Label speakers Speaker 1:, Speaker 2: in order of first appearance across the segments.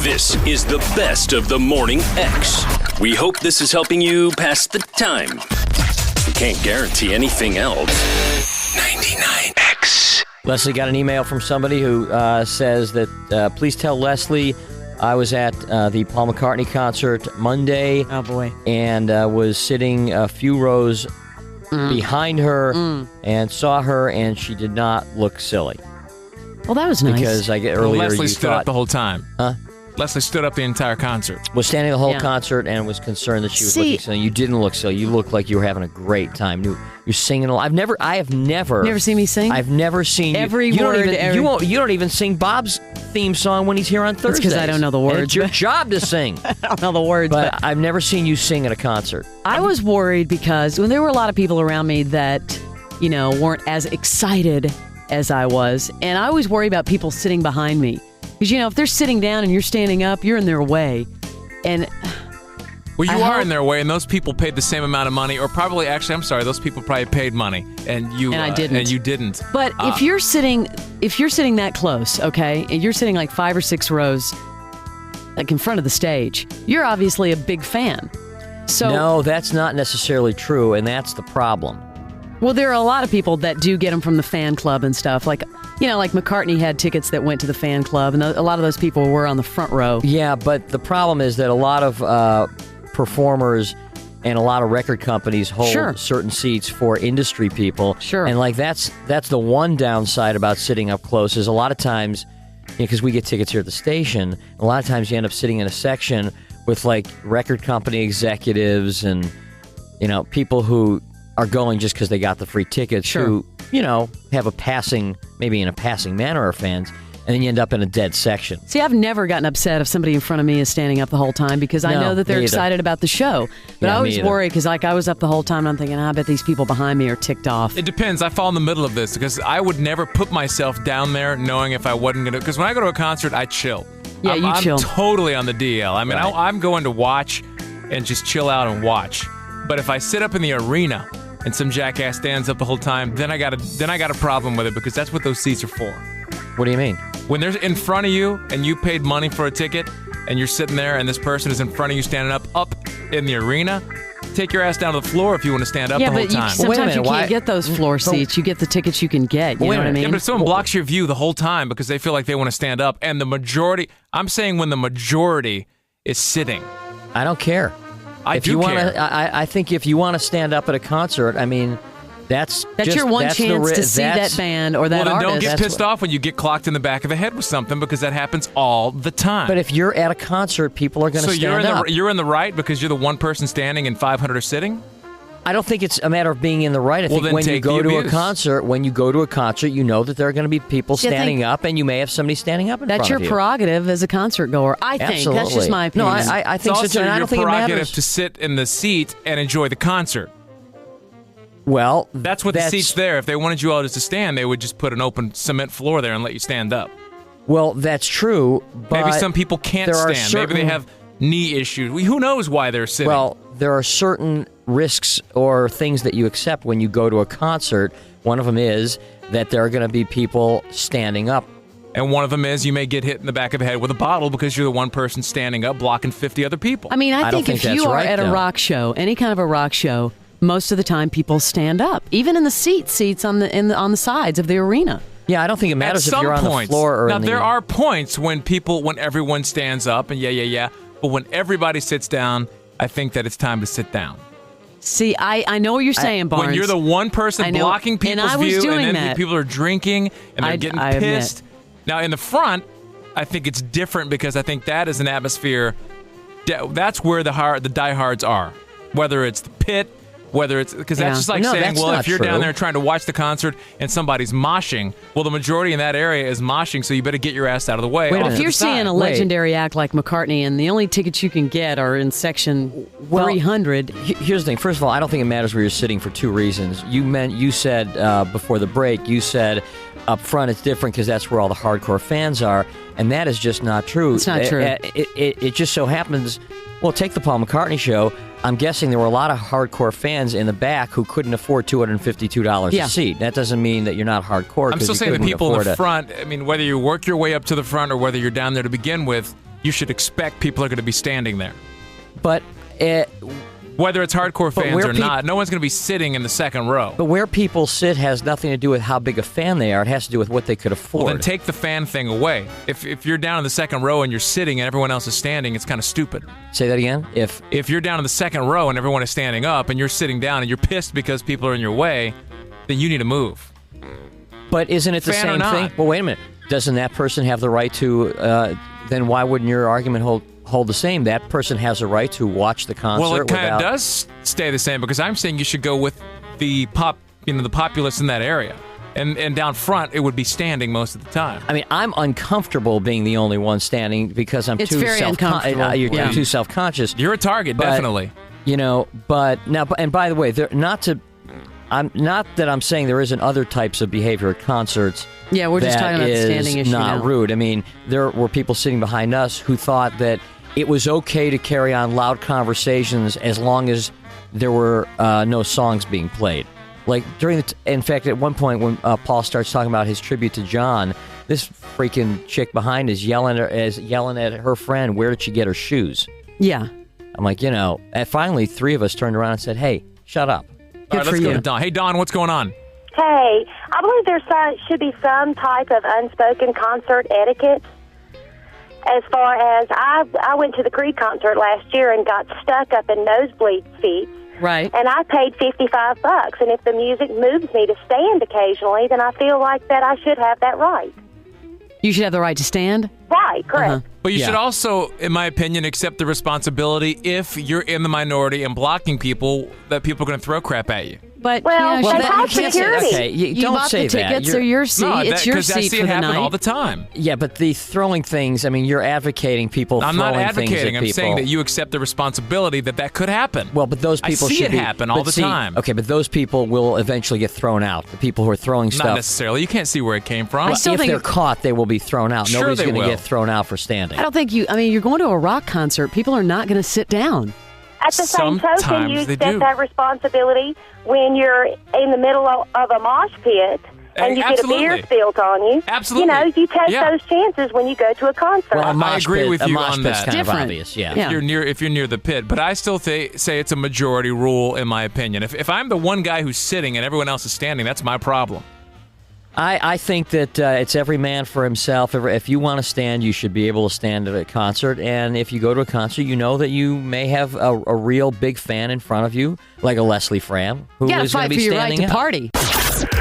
Speaker 1: This is the best of the Morning X. We hope this is helping you pass the time. Can't guarantee anything else. 99X.
Speaker 2: Leslie got an email from somebody who says that please tell Leslie I was at the Paul McCartney concert Monday.
Speaker 3: Oh, boy.
Speaker 2: And was sitting a few rows behind her and saw her, and she did not look silly.
Speaker 3: Well, that was nice.
Speaker 2: Because earlier
Speaker 4: Leslie
Speaker 2: you
Speaker 4: stood
Speaker 2: thought,
Speaker 4: up the whole time.
Speaker 2: Huh?
Speaker 4: Leslie stood up the entire concert.
Speaker 2: Was standing the whole concert and was concerned that she was looking silly. You didn't look silly. You looked like you were having a great time. You're singing. I have never.
Speaker 3: You ever seen me sing?
Speaker 2: I've never seen
Speaker 3: every
Speaker 2: you.
Speaker 3: word.
Speaker 2: You don't even sing Bob's theme song when he's here on Thursdays.
Speaker 3: It's because I don't know the words.
Speaker 2: And it's your job to sing.
Speaker 3: I don't know the words.
Speaker 2: But I've never seen you sing at a concert.
Speaker 3: I was worried because when there were a lot of people around me that, weren't as excited as I was, and I always worry about people sitting behind me. Because, if they're sitting down and you're standing up, you're in their way. And
Speaker 4: well, you are in their way, and those people paid the same amount of money, or probably, actually, I'm sorry, those people probably paid money, and
Speaker 3: I didn't.
Speaker 4: And you didn't.
Speaker 3: But if you're sitting that close, okay, and you're sitting like 5 or 6 rows, like in front of the stage, you're obviously a big fan. So
Speaker 2: no, that's not necessarily true, and that's the problem.
Speaker 3: Well, there are a lot of people that do get them from the fan club and stuff. Like, like McCartney had tickets that went to the fan club, and a lot of those people were on the front row. Yeah, but the problem is that a lot of performers and a lot of record companies hold certain seats for industry people. Sure. And that's the one downside about sitting up close is a lot of times, because we get tickets here at the station, a lot of times you end up sitting in a section with record company executives and, people who are going just because they got the free tickets who, have maybe in a passing manner are fans, and then you end up in a dead section. See, I've never gotten upset if somebody in front of me is standing up the whole time because I know that they're excited about the show. But I always worry because I was up the whole time and I'm thinking, I bet these people behind me are ticked off.
Speaker 4: It depends. I fall in the middle of this because I would never put myself down there knowing if I wasn't going to, because when I go to a concert, I chill.
Speaker 3: Yeah, you chill.
Speaker 4: I'm totally on the DL. I mean, I'm going to watch and just chill out and watch. But if I sit up in the arena and some jackass stands up the whole time, then I got a problem with it because that's what those seats are for.
Speaker 2: What do you mean?
Speaker 4: When they're in front of you and you paid money for a ticket and you're sitting there and this person is in front of you standing up in the arena, take your ass down to the floor if you want to stand up the whole time.
Speaker 3: Sometimes you can't get those floor seats. You get the tickets you can get. You know what I mean?
Speaker 4: Yeah, but if someone blocks your view the whole time because they feel like they want to stand up, and the majority, I'm saying when the majority is sitting.
Speaker 2: I don't care. I think if you want to stand up at a concert, I mean, that's
Speaker 3: your one chance to see that band or that artist.
Speaker 4: Well, then don't get pissed off when you get clocked in the back of the head with something because that happens all the time.
Speaker 2: But if you're at a concert, people are going to stand up.
Speaker 4: So you're in the right because you're the one person standing and 500 are sitting?
Speaker 2: I don't think it's a matter of being in the right. I think when you go to a concert, you know that there are going to be people standing up, and you may have somebody standing up in front of you.
Speaker 3: That's your prerogative as a concert goer. I think.
Speaker 2: Absolutely.
Speaker 3: That's just my opinion.
Speaker 2: No, I think
Speaker 4: it's also
Speaker 2: so. I don't think it
Speaker 4: prerogative
Speaker 2: matters
Speaker 4: to sit in the seat and enjoy the concert.
Speaker 2: Well,
Speaker 4: that's what the seat's there. If they wanted you all just to stand, they would just put an open cement floor there and let you stand up.
Speaker 2: Well, that's true, but
Speaker 4: maybe some people can't stand. Maybe they have knee issues. Who knows why they're sitting?
Speaker 2: Well, there are certain risks or things that you accept when you go to a concert. One of them is that there are going to be people standing up.
Speaker 4: And one of them is you may get hit in the back of the head with a bottle because you're the one person standing up blocking 50 other people.
Speaker 3: I mean, I think if you are at a rock show, any kind of a rock show, most of the time people stand up, even in the seats on the sides of the arena.
Speaker 2: Yeah, I don't think it matters if you're on the floor or
Speaker 4: now, there are points when everyone stands up and yeah. But when everybody sits down, I think that it's time to sit down.
Speaker 3: See, I know what you're saying, Barnes.
Speaker 4: When you're the one person blocking people's view and then people are drinking and they're getting pissed. Now, in the front, I think it's different because I think that is an atmosphere. That's where the diehards are. Whether it's the pit, whether it's because that's just like saying, well, if you're down there trying to watch the concert and somebody's moshing, well, the majority in that area is moshing, so you better get your ass out of the way.
Speaker 3: If you're seeing a legendary act like McCartney and the only tickets you can get are in section 300.
Speaker 2: Here's the thing. First of all, I don't think it matters where you're sitting for two reasons. You said before the break, you said up front it's different because that's where all the hardcore fans are, and that is just not true.
Speaker 3: It's not true.
Speaker 2: It just so happens. Well, take the Paul McCartney show. I'm guessing there were a lot of hardcore fans in the back who couldn't afford $252 a seat. That doesn't mean that you're not hardcore.
Speaker 4: I'm still saying the people in the front, I mean, whether you work your way up to the front or whether you're down there to begin with, you should expect people are going to be standing there.
Speaker 2: But
Speaker 4: whether it's hardcore fans or not, no one's going to be sitting in the second row.
Speaker 2: But where people sit has nothing to do with how big a fan they are. It has to do with what they could afford.
Speaker 4: Well, then take the fan thing away. If you're down in the second row and you're sitting and everyone else is standing, it's kind of stupid.
Speaker 2: Say that again?
Speaker 4: If you're down in the second row and everyone is standing up and you're sitting down and you're pissed because people are in your way, then you need to move.
Speaker 2: But isn't it the same thing? Well, wait a minute. Doesn't that person have the right to... then why wouldn't your argument hold the same? That person has a right to watch the concert.
Speaker 4: Well, it kind of does stay the same because I'm saying you should go with the populace in that area, and down front it would be standing most of the time.
Speaker 2: I mean, I'm uncomfortable being the only one standing because I'm too too self-conscious.
Speaker 4: You're a target, definitely.
Speaker 2: But now, and by the way, I'm not that I'm saying there isn't other types of behavior at concerts.
Speaker 3: Yeah, we're just talking about the standing issue
Speaker 2: not
Speaker 3: now.
Speaker 2: Rude. I mean, there were people sitting behind us who thought that it was okay to carry on loud conversations as long as there were no songs being played. Like in fact, at one point when Paul starts talking about his tribute to John, this freaking chick behind is yelling at her friend, where did she get her shoes?
Speaker 3: Yeah.
Speaker 2: I'm like, and finally 3 of us turned around and said, hey, shut up.
Speaker 4: All right, let's go to Don. Hey, Don, what's going on?
Speaker 5: Hey, I believe there should be some type of unspoken concert etiquette. As far as I went to the Creed concert last year and got stuck up in nosebleed seats.
Speaker 3: Right.
Speaker 5: And I paid $55. And if the music moves me to stand occasionally, then I feel like that I should have that right.
Speaker 3: You should have the right to stand?
Speaker 5: Right, correct.
Speaker 3: Uh-huh.
Speaker 4: But you should also, in my opinion, accept the responsibility if you're in the minority and blocking people, that people are going to throw crap at you.
Speaker 3: But
Speaker 5: well,
Speaker 3: that's
Speaker 5: high security.
Speaker 2: Okay,
Speaker 3: you
Speaker 2: don't
Speaker 3: bought
Speaker 2: say
Speaker 3: the tickets,
Speaker 2: that.
Speaker 3: so your seat. It's your seat
Speaker 4: I see
Speaker 3: for
Speaker 4: it
Speaker 3: the
Speaker 4: happen
Speaker 3: night.
Speaker 4: all the time.
Speaker 2: Yeah, but the throwing things, I mean, you're advocating people
Speaker 4: I'm
Speaker 2: throwing
Speaker 4: not advocating.
Speaker 2: things at
Speaker 4: I'm
Speaker 2: people.
Speaker 4: saying that you accept the responsibility that could happen.
Speaker 2: Well, but those people
Speaker 4: I see
Speaker 2: should
Speaker 4: it happen all the time.
Speaker 2: Okay, but those people will eventually get thrown out. The people who are throwing stuff.
Speaker 4: Not necessarily. You can't see where it came from.
Speaker 2: Well, if they're caught, they will be thrown out.
Speaker 4: Sure
Speaker 2: Nobody's
Speaker 4: they
Speaker 2: going to
Speaker 4: will.
Speaker 2: get thrown out for standing.
Speaker 3: I don't think you're going to a rock concert. People are not going to sit down.
Speaker 5: At the same token,
Speaker 4: Sometimes
Speaker 5: you
Speaker 4: they
Speaker 5: accept
Speaker 4: do.
Speaker 5: that responsibility when you're in the middle of a mosh pit and you get a beer spilled on you.
Speaker 4: Absolutely.
Speaker 5: You take those chances when you go to a concert.
Speaker 2: Well,
Speaker 4: I agree with you on that.
Speaker 2: Kind
Speaker 3: Different.
Speaker 2: of obvious, yeah.
Speaker 4: If you're near the pit, but I still say it's a majority rule in my opinion. If I'm the one guy who's sitting and everyone else is standing, that's my problem.
Speaker 2: I think that it's every man for himself. If you want to stand, you should be able to stand at a concert. And if you go to a concert, you know that you may have a real big fan in front of you, like a Leslie Fram, who is going to be standing
Speaker 3: up. Party.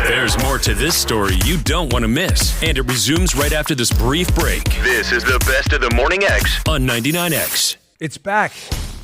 Speaker 1: There's more to this story you don't want to miss, and it resumes right after this brief break.
Speaker 6: This is the best of the Morning X
Speaker 1: on 99X.
Speaker 7: It's back.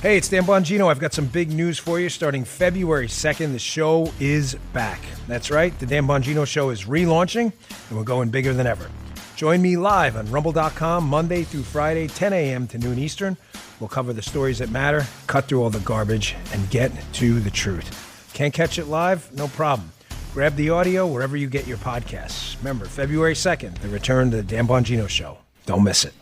Speaker 7: Hey, it's Dan Bongino. I've got some big news for you. Starting February 2nd, the show is back. That's right. The Dan Bongino Show is relaunching, and we're going bigger than ever. Join me live on Rumble.com Monday through Friday, 10 a.m. to noon Eastern. We'll cover the stories that matter, cut through all the garbage, and get to the truth. Can't catch it live? No problem. Grab the audio wherever you get your podcasts. Remember, February 2nd, the return to the Dan Bongino Show. Don't miss it.